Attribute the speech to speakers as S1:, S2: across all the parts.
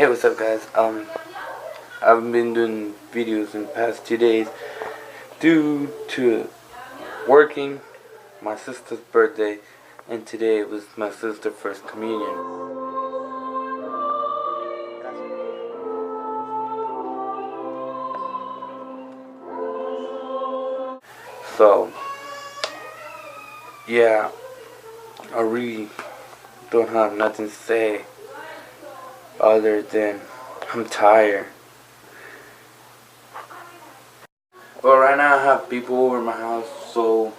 S1: Hey, what's up, guys? I've been doing videos in the past 2 days due to working, my sister's birthday, and today was my sister's first communion. So, yeah, I really don't have nothing to say other than I'm tired. Well, right now I have people over my house, so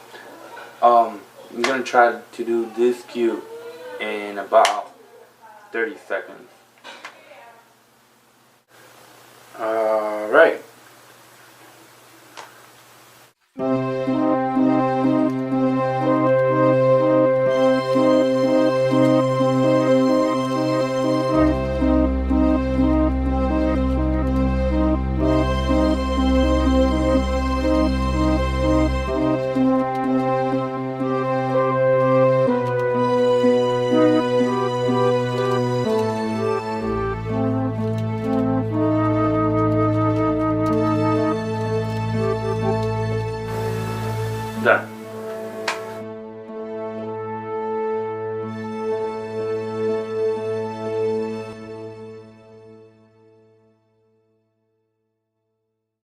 S1: I'm gonna try to do this cue in about 30 seconds. Alright.